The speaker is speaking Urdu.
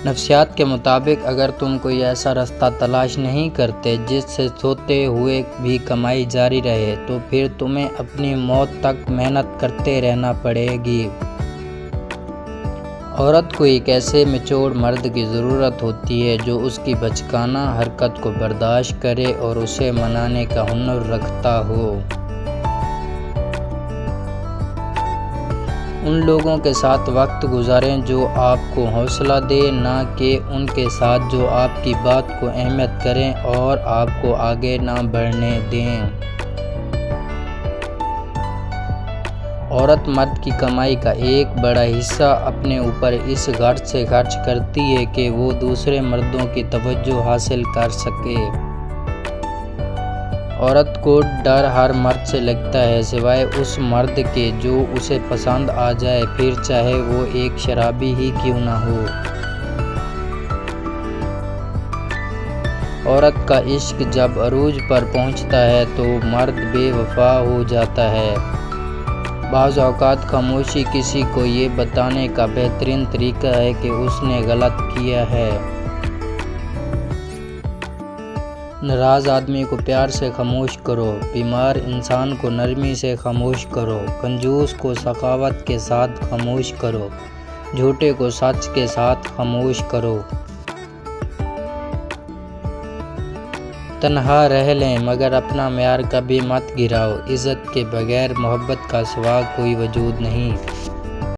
نفسیات کے مطابق اگر تم کوئی ایسا راستہ تلاش نہیں کرتے جس سے سوتے ہوئے بھی کمائی جاری رہے تو پھر تمہیں اپنی موت تک محنت کرتے رہنا پڑے گی۔ عورت کو ایک ایسے میچور مرد کی ضرورت ہوتی ہے جو اس کی بچکانہ حرکت کو برداشت کرے اور اسے منانے کا ہنر رکھتا ہو۔ ان لوگوں کے ساتھ وقت گزاریں جو آپ کو حوصلہ دیں، نہ کہ ان کے ساتھ جو آپ کی بات کو اہمیت کریں اور آپ کو آگے نہ بڑھنے دیں۔ عورت مرد کی کمائی کا ایک بڑا حصہ اپنے اوپر اس غرض سے خرچ کرتی ہے کہ وہ دوسرے مردوں کی توجہ حاصل کر سکے۔ عورت کو ڈر ہر مرد سے لگتا ہے سوائے اس مرد کے جو اسے پسند آ جائے، پھر چاہے وہ ایک شرابی ہی کیوں نہ ہو۔ عورت کا عشق جب عروج پر پہنچتا ہے تو مرد بے وفا ہو جاتا ہے۔ بعض اوقات خاموشی کسی کو یہ بتانے کا بہترین طریقہ ہے کہ اس نے غلط کیا ہے۔ ناراض آدمی کو پیار سے خاموش کرو، بیمار انسان کو نرمی سے خاموش کرو، کنجوس کو سخاوت کے ساتھ خاموش کرو، جھوٹے کو سچ کے ساتھ خاموش کرو۔ تنہا رہ لیں مگر اپنا معیار کبھی مت گراؤ، عزت کے بغیر محبت کا سوا کوئی وجود نہیں۔